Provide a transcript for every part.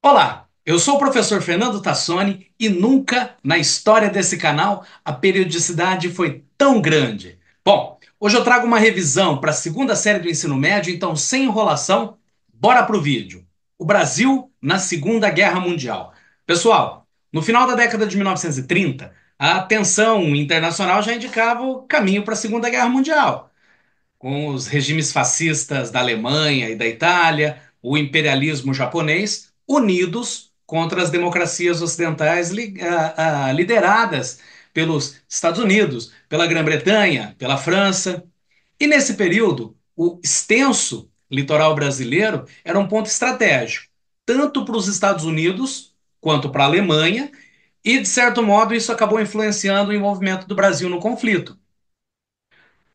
Olá, eu sou o professor Fernando Tassoni e nunca na história desse canal a periodicidade foi tão grande. Bom, hoje eu trago uma revisão para a segunda série do ensino médio, então sem enrolação, bora pro vídeo. O Brasil na Segunda Guerra Mundial. Pessoal, no final da década de 1930, a tensão internacional já indicava o caminho para a Segunda Guerra Mundial com os regimes fascistas da Alemanha e da Itália, o imperialismo japonês, unidos contra as democracias ocidentais lideradas pelos Estados Unidos, pela Grã-Bretanha, pela França. E nesse período, o extenso litoral brasileiro era um ponto estratégico, tanto para os Estados Unidos quanto para a Alemanha, e, de certo modo, isso acabou influenciando o envolvimento do Brasil no conflito.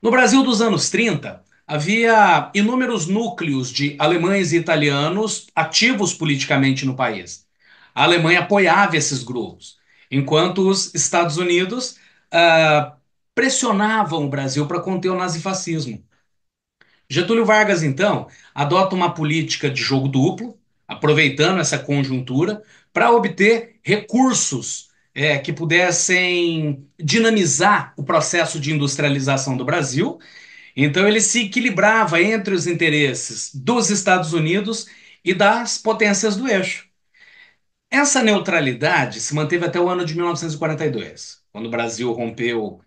No Brasil dos anos 30, havia inúmeros núcleos de alemães e italianos ativos politicamente no país. A Alemanha apoiava esses grupos, enquanto os Estados Unidos pressionavam o Brasil para conter o nazifascismo. Getúlio Vargas, então, adota uma política de jogo duplo, aproveitando essa conjuntura, para obter recursos que pudessem dinamizar o processo de industrialização do Brasil. Então ele se equilibrava entre os interesses dos Estados Unidos e das potências do eixo. Essa neutralidade se manteve até o ano de 1942, quando o Brasil rompeu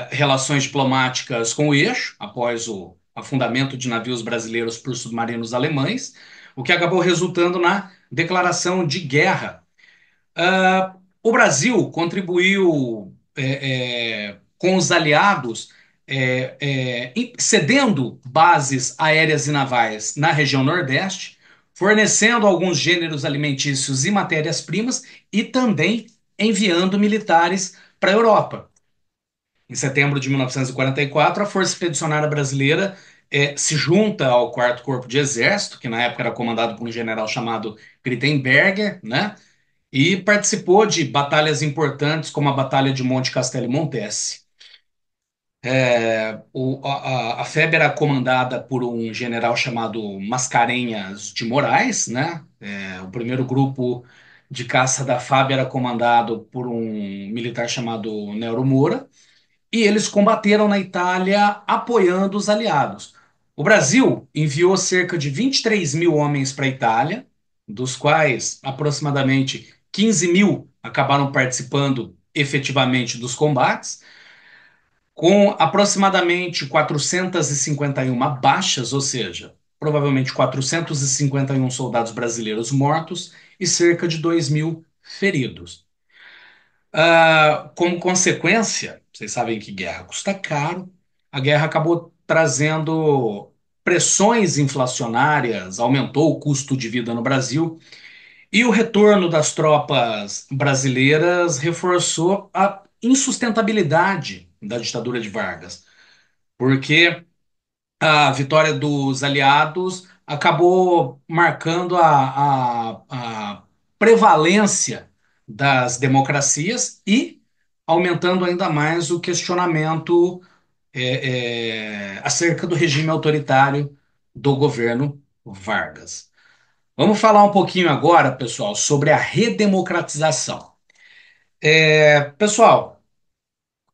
relações diplomáticas com o eixo, após o afundamento de navios brasileiros por submarinos alemães, o que acabou resultando na declaração de guerra. O Brasil contribuiu com os aliados, cedendo bases aéreas e navais na região Nordeste, fornecendo alguns gêneros alimentícios e matérias-primas e também enviando militares para a Europa. Em setembro de 1944, a Força Expedicionária Brasileira se junta ao Quarto Corpo de Exército, que na época era comandado por um general chamado Grittenberger, né? E participou de batalhas importantes como a Batalha de Monte Castelo e Montese. A FEB era comandada por um general chamado Mascarenhas de Moraes, né? O primeiro grupo de caça da FAB era comandado por um militar chamado Nero Moura, e eles combateram na Itália apoiando os aliados. O Brasil enviou cerca de 23 mil homens para a Itália, dos quais aproximadamente 15 mil acabaram participando efetivamente dos combates, com aproximadamente 451 baixas, ou seja, provavelmente 451 soldados brasileiros mortos e cerca de 2 mil feridos. Como consequência, vocês sabem que guerra custa caro, a guerra acabou trazendo pressões inflacionárias, aumentou o custo de vida no Brasil, e o retorno das tropas brasileiras reforçou a insustentabilidade da ditadura de Vargas, porque a vitória dos aliados acabou marcando a prevalência das democracias e aumentando ainda mais o questionamento acerca do regime autoritário do governo Vargas. Vamos falar um pouquinho agora, pessoal, sobre a redemocratização. Pessoal,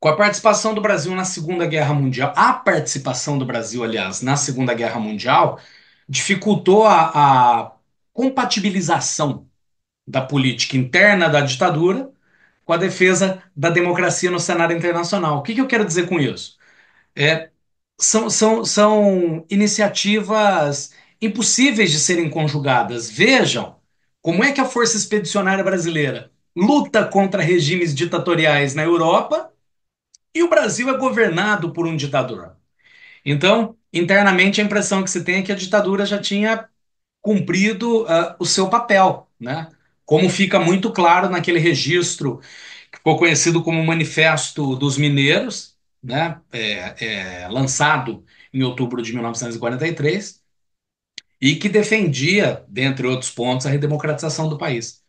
com a participação do Brasil na Segunda Guerra Mundial, a participação do Brasil, aliás, na Segunda Guerra Mundial, dificultou a compatibilização da política interna da ditadura com a defesa da democracia no cenário internacional. O que eu quero dizer com isso? É, são iniciativas impossíveis de serem conjugadas. Vejam como é que a Força Expedicionária Brasileira luta contra regimes ditatoriais na Europa e o Brasil é governado por um ditador. Então, internamente, a impressão que se tem é que a ditadura já tinha cumprido o seu papel, né? Como fica muito claro naquele registro que ficou conhecido como Manifesto dos Mineiros, né? Lançado em outubro de 1943, e que defendia, dentre outros pontos, a redemocratização do país.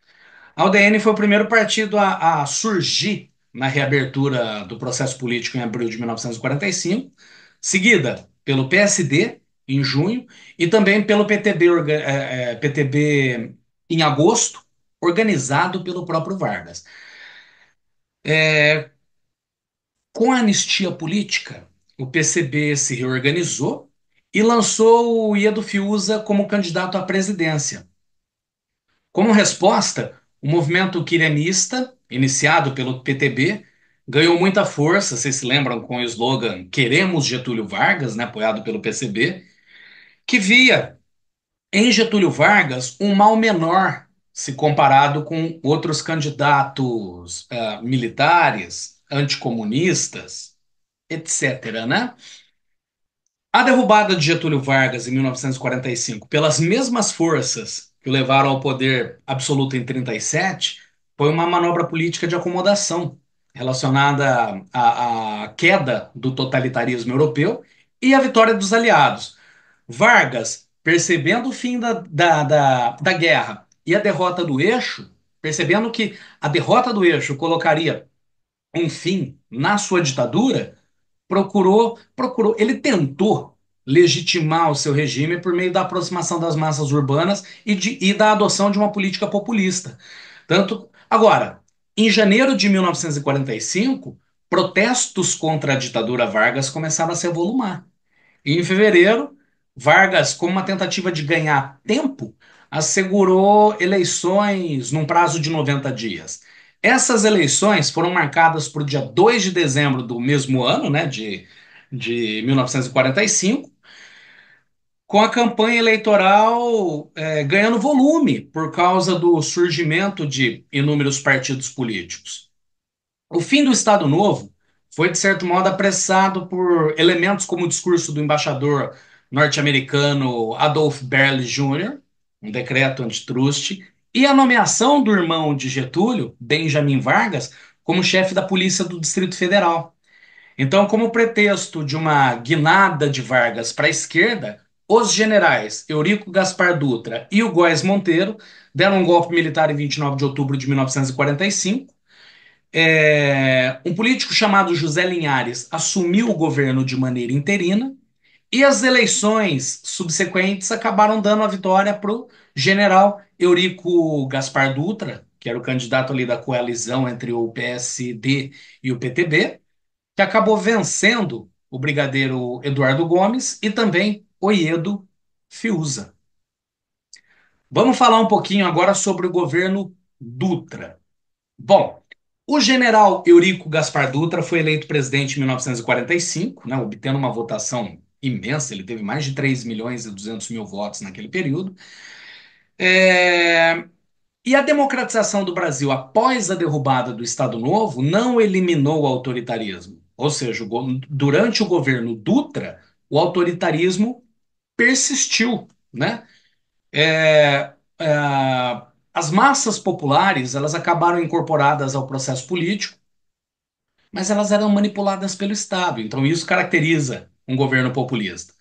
A UDN foi o primeiro partido a surgir na reabertura do processo político em abril de 1945, seguida pelo PSD em junho e também pelo PTB em agosto, organizado pelo próprio Vargas. É, com a anistia política, o PCB se reorganizou e lançou o Iedo Fiuza como candidato à presidência. Como resposta, o movimento quiremista, iniciado pelo PTB, ganhou muita força, vocês se lembram com o slogan Queremos Getúlio Vargas, né, apoiado pelo PCB, que via em Getúlio Vargas um mal menor se comparado com outros candidatos militares, anticomunistas, etc., né? A derrubada de Getúlio Vargas em 1945 pelas mesmas forças que o levaram ao poder absoluto em 37 foi uma manobra política de acomodação relacionada à queda do totalitarismo europeu e à vitória dos aliados. Vargas, percebendo o fim da guerra e a derrota do Eixo, percebendo que a derrota do Eixo colocaria um fim na sua ditadura, ele tentou legitimar o seu regime por meio da aproximação das massas urbanas e da adoção de uma política populista. Agora, em janeiro de 1945, protestos contra a ditadura Vargas começaram a se avolumar. E em fevereiro, Vargas, como uma tentativa de ganhar tempo, assegurou eleições num prazo de 90 dias. Essas eleições foram marcadas para o dia 2 de dezembro do mesmo ano, né, de 1945, com a campanha eleitoral ganhando volume por causa do surgimento de inúmeros partidos políticos. O fim do Estado Novo foi, de certo modo, apressado por elementos como o discurso do embaixador norte-americano Adolph Berle Jr., um decreto antitruste, e a nomeação do irmão de Getúlio, Benjamin Vargas, como chefe da Polícia do Distrito Federal. Então, como pretexto de uma guinada de Vargas para a esquerda, os generais Eurico Gaspar Dutra e o Góes Monteiro deram um golpe militar em 29 de outubro de 1945. Um político chamado José Linhares assumiu o governo de maneira interina e as eleições subsequentes acabaram dando a vitória para o general Eurico Gaspar Dutra, que era o candidato ali da coalizão entre o PSD e o PTB, que acabou vencendo o brigadeiro Eduardo Gomes e também Oiedo Fiuza. Vamos falar um pouquinho agora sobre o governo Dutra. Bom, o general Eurico Gaspar Dutra foi eleito presidente em 1945, né, obtendo uma votação imensa, ele teve mais de 3 milhões e 200 mil votos naquele período. É, E a democratização do Brasil após a derrubada do Estado Novo não eliminou o autoritarismo. Ou seja, durante o governo Dutra, o autoritarismo persistiu, né? É, é, as massas populares, elas acabaram incorporadas ao processo político, mas elas eram manipuladas pelo Estado. Então isso caracteriza um governo populista.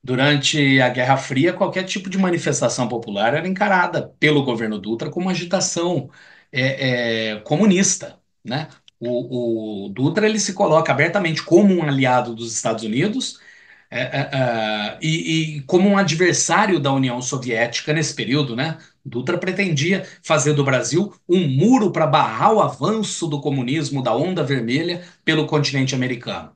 Durante a Guerra Fria, qualquer tipo de manifestação popular era encarada pelo governo Dutra como agitação comunista, né? O Dutra ele se coloca abertamente como um aliado dos Estados Unidos e como um adversário da União Soviética nesse período, né? Dutra pretendia fazer do Brasil um muro para barrar o avanço do comunismo da Onda Vermelha pelo continente americano.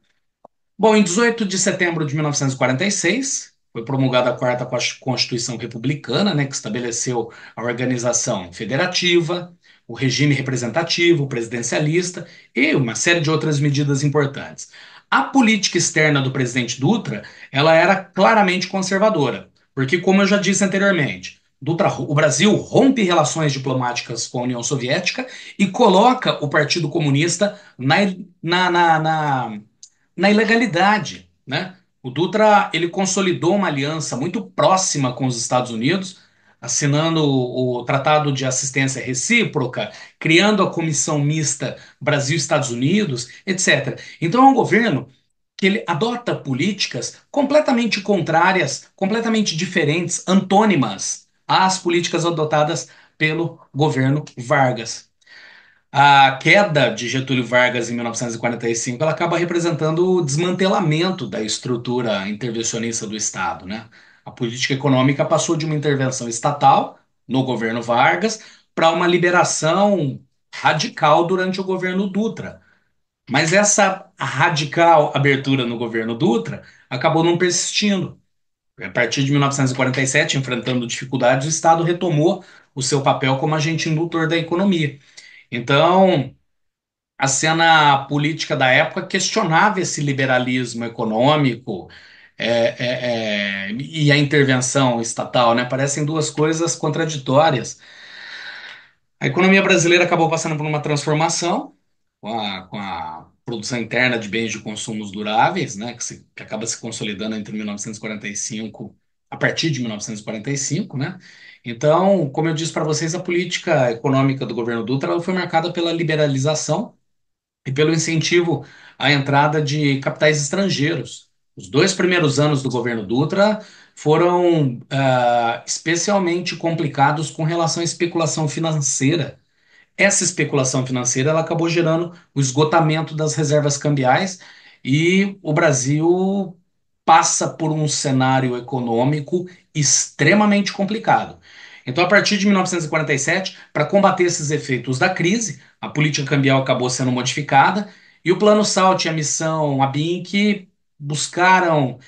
Bom, em 18 de setembro de 1946, foi promulgada a Quarta Constituição Republicana, né, que estabeleceu a organização federativa, o regime representativo, o presidencialista e uma série de outras medidas importantes. A política externa do presidente Dutra, ela era claramente conservadora, porque, como eu já disse anteriormente, o Brasil rompe relações diplomáticas com a União Soviética e coloca o Partido Comunista na, na, na na ilegalidade, né? O Dutra ele consolidou uma aliança muito próxima com os Estados Unidos, assinando o Tratado de Assistência Recíproca, criando a Comissão Mista Brasil-Estados Unidos, etc. Então é um governo que ele adota políticas completamente contrárias, completamente diferentes, antônimas às políticas adotadas pelo governo Vargas. A queda de Getúlio Vargas em 1945, ela acaba representando o desmantelamento da estrutura intervencionista do Estado, né? A política econômica passou de uma intervenção estatal no governo Vargas para uma liberação radical durante o governo Dutra. Mas essa radical abertura no governo Dutra acabou não persistindo. A partir de 1947, enfrentando dificuldades, o Estado retomou o seu papel como agente indutor da economia. Então, a cena política da época questionava esse liberalismo econômico e a intervenção estatal, né? Parecem duas coisas contraditórias. A economia brasileira acabou passando por uma transformação com a produção interna de bens de consumos duráveis, né, que acaba se consolidando entre 1945, a partir de 1945, né? Então, como eu disse para vocês, a política econômica do governo Dutra ela foi marcada pela liberalização e pelo incentivo à entrada de capitais estrangeiros. Os 2 primeiros anos do governo Dutra foram especialmente complicados com relação à especulação financeira. Essa especulação financeira ela acabou gerando o esgotamento das reservas cambiais e o Brasil passa por um cenário econômico extremamente complicado. Então, a partir de 1947, para combater esses efeitos da crise, a política cambial acabou sendo modificada e o Plano SALT e a missão ABINC buscaram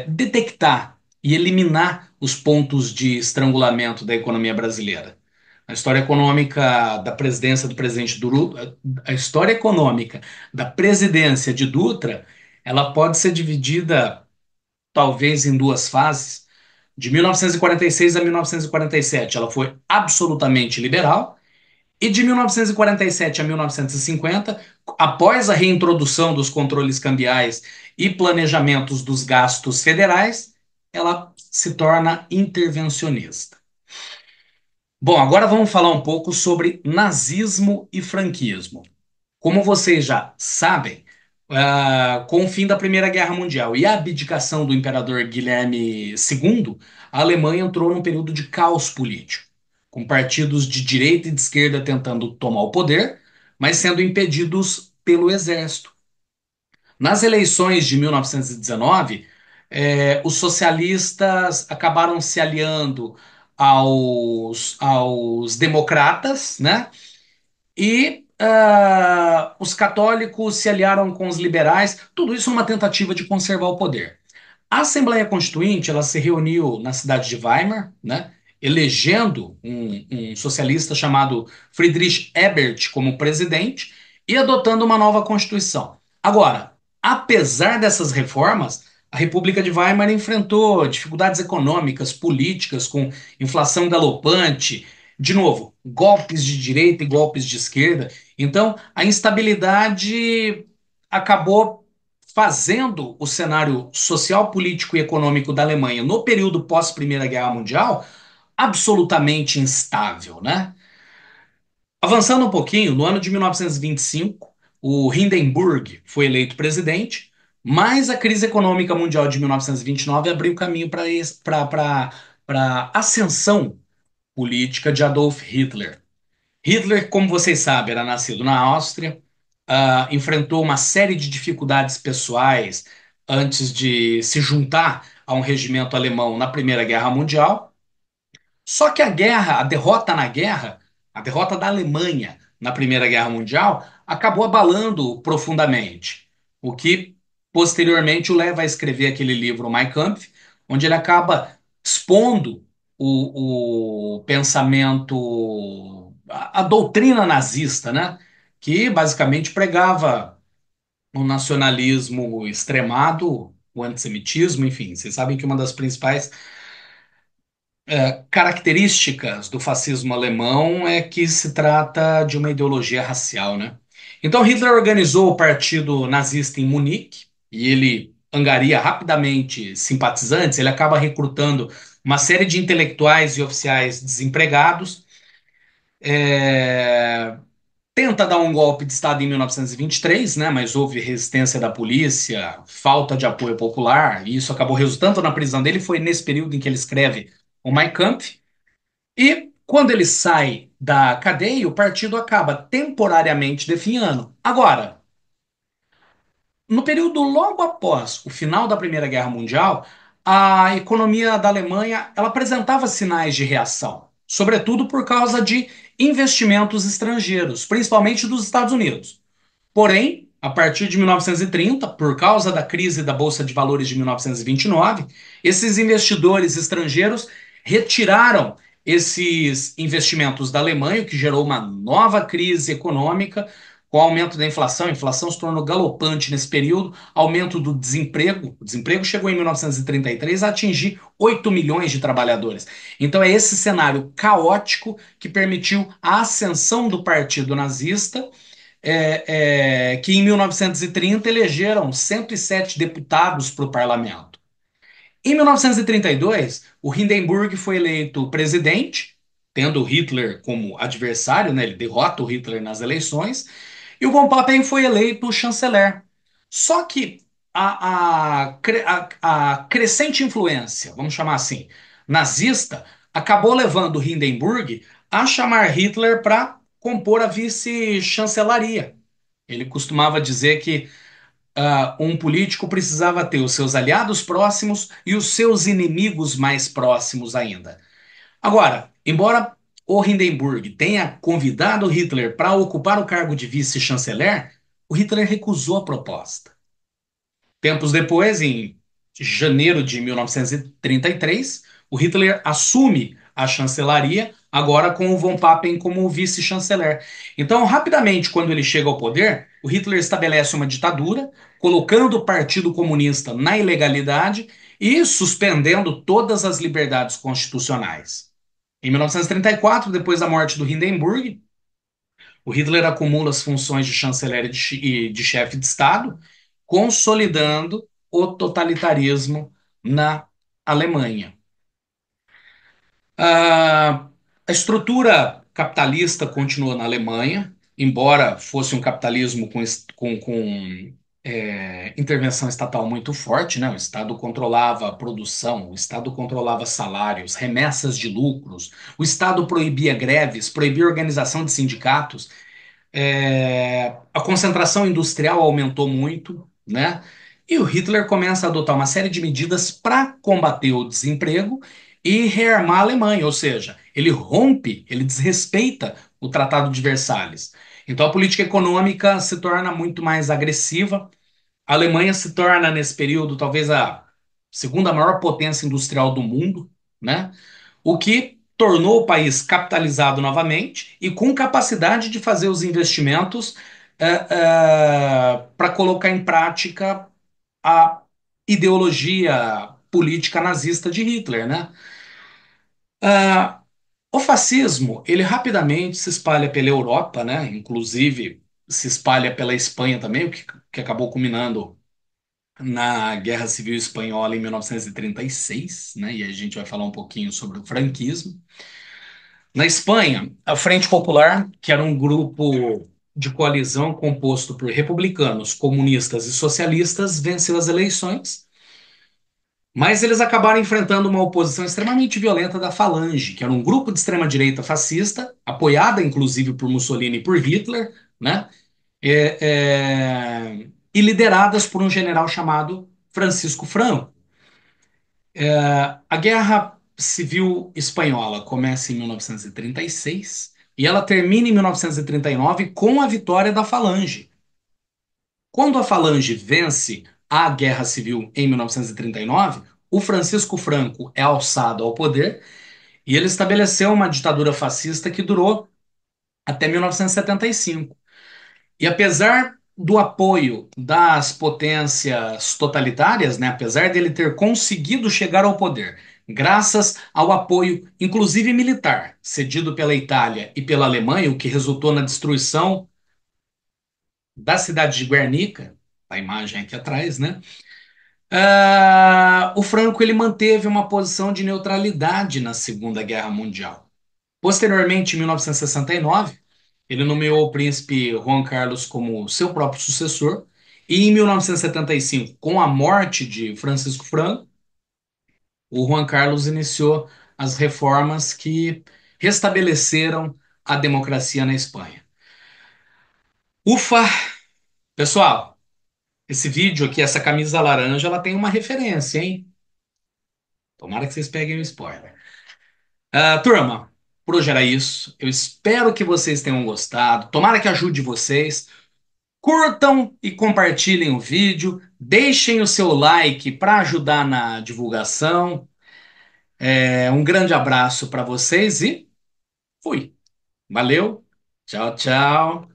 detectar e eliminar os pontos de estrangulamento da economia brasileira. A história econômica da presidência do presidente Dutra, a história econômica da presidência de Dutra, ela pode ser dividida talvez em duas fases. De 1946 a 1947, ela foi absolutamente liberal, e de 1947 a 1950, após a reintrodução dos controles cambiais e planejamentos dos gastos federais, ela se torna intervencionista. Bom, agora vamos falar um pouco sobre nazismo e franquismo. Como vocês já sabem, com o fim da Primeira Guerra Mundial e a abdicação do imperador Guilherme II, a Alemanha entrou num período de caos político, com partidos de direita e de esquerda tentando tomar o poder, mas sendo impedidos pelo exército. Nas eleições de 1919, os socialistas acabaram se aliando aos democratas, né? E os católicos se aliaram com os liberais, tudo isso é uma tentativa de conservar o poder. A Assembleia Constituinte ela se reuniu na cidade de Weimar, né, elegendo um socialista chamado Friedrich Ebert como presidente e adotando uma nova Constituição. Agora, apesar dessas reformas, a República de Weimar enfrentou dificuldades econômicas, políticas, com inflação galopante, de novo, golpes de direita e golpes de esquerda. Então, a instabilidade acabou fazendo o cenário social, político e econômico da Alemanha no período pós-Primeira Guerra Mundial absolutamente instável, né? Avançando um pouquinho, no ano de 1925, o Hindenburg foi eleito presidente, mas a crise econômica mundial de 1929 abriu caminho para a ascensão política de Adolf Hitler. Hitler, como vocês sabem, era nascido na Áustria, enfrentou uma série de dificuldades pessoais antes de se juntar a um regimento alemão na Primeira Guerra Mundial. Só que a guerra, a derrota na guerra, a derrota da Alemanha na Primeira Guerra Mundial, acabou abalando profundamente, o que posteriormente o leva a escrever aquele livro Mein Kampf, onde ele acaba expondo o pensamento, a doutrina nazista, né? Que basicamente pregava o nacionalismo extremado, o antissemitismo, enfim. Vocês sabem que uma das principais características do fascismo alemão é que se trata de uma ideologia racial, né? Então Hitler organizou o partido nazista em Munique e ele angaria rapidamente simpatizantes, ele acaba recrutando uma série de intelectuais e oficiais desempregados, é, tenta dar um golpe de Estado em 1923, né? Mas houve resistência da polícia, falta de apoio popular, e isso acabou resultando na prisão dele. Foi nesse período em que ele escreve o Mein Kampf, e quando ele sai da cadeia, o partido acaba temporariamente definhando. Agora, no período logo após o final da Primeira Guerra Mundial, a economia da Alemanha ela apresentava sinais de reação. sobretudo por causa de investimentos estrangeiros, principalmente dos Estados Unidos. Porém, a partir de 1930, por causa da crise da Bolsa de Valores de 1929, esses investidores estrangeiros retiraram esses investimentos da Alemanha, o que gerou uma nova crise econômica, com o aumento da inflação. A inflação se tornou galopante nesse período, aumento do desemprego. O desemprego chegou em 1933 a atingir 8 milhões de trabalhadores. Então, é esse cenário caótico que permitiu a ascensão do Partido Nazista que em 1930 elegeram 107 deputados para o parlamento. Em 1932, o Hindenburg foi eleito presidente, tendo Hitler como adversário, né? Ele derrota o Hitler nas eleições, e o von Papen foi eleito chanceler. Só que a crescente influência, vamos chamar assim, nazista, acabou levando Hindenburg a chamar Hitler para compor a vice-chancelaria. Ele costumava dizer que um político precisava ter os seus aliados próximos e os seus inimigos mais próximos ainda. Agora, embora o Hindenburg tenha convidado Hitler para ocupar o cargo de vice-chanceler, o Hitler recusou a proposta. Tempos depois, em janeiro de 1933, o Hitler assume a chancelaria, agora com o von Papen como vice-chanceler. Então, rapidamente, quando ele chega ao poder, o Hitler estabelece uma ditadura, colocando o Partido Comunista na ilegalidade e suspendendo todas as liberdades constitucionais. Em 1934, depois da morte do Hindenburg, o Hitler acumula as funções de chanceler e de chefe de Estado, consolidando o totalitarismo na Alemanha. A estrutura capitalista continuou na Alemanha, embora fosse um capitalismo com intervenção estatal muito forte, né? O Estado controlava a produção, o Estado controlava salários, remessas de lucros, o Estado proibia greves, proibia organização de sindicatos. A concentração industrial aumentou muito, né? E o Hitler começa a adotar uma série de medidas para combater o desemprego e rearmar a Alemanha, ou seja, ele rompe, ele desrespeita o Tratado de Versalhes. Então a política econômica se torna muito mais agressiva. A Alemanha se torna, nesse período, talvez a segunda maior potência industrial do mundo, né? O que tornou o país capitalizado novamente e com capacidade de fazer os investimentos para colocar em prática a ideologia política nazista de Hitler, né? Ah, o fascismo, ele rapidamente se espalha pela Europa, né? Inclusive se espalha pela Espanha também, que acabou culminando na Guerra Civil Espanhola em 1936, né? E a gente vai falar um pouquinho sobre o franquismo. Na Espanha, a Frente Popular, que era um grupo de coalizão composto por republicanos, comunistas e socialistas, venceu as eleições, mas eles acabaram enfrentando uma oposição extremamente violenta da Falange, que era um grupo de extrema-direita fascista, apoiada inclusive por Mussolini e por Hitler, né? E lideradas por um general chamado Francisco Franco. A Guerra Civil Espanhola começa em 1936 e ela termina em 1939 com a vitória da Falange. Quando a Falange vence a Guerra Civil em 1939, o Francisco Franco é alçado ao poder e ele estabeleceu uma ditadura fascista que durou até 1975. E apesar do apoio das potências totalitárias, né, apesar dele ter conseguido chegar ao poder, graças ao apoio, inclusive militar, cedido pela Itália e pela Alemanha, o que resultou na destruição da cidade de Guernica, a imagem aqui atrás, né? O Franco ele manteve uma posição de neutralidade na Segunda Guerra Mundial. Posteriormente, em 1969, ele nomeou o príncipe Juan Carlos como seu próprio sucessor, e em 1975, com a morte de Francisco Franco, o Juan Carlos iniciou as reformas que restabeleceram a democracia na Espanha. Ufa! Pessoal, esse vídeo aqui, essa camisa laranja, ela tem uma referência, hein? Tomara que vocês peguem o spoiler. Turma, Por hoje era isso. Eu espero que vocês tenham gostado. Tomara que ajude vocês. Curtam e compartilhem o vídeo. Deixem o seu like para ajudar na divulgação. Um grande abraço para vocês e fui. Valeu. Tchau, tchau.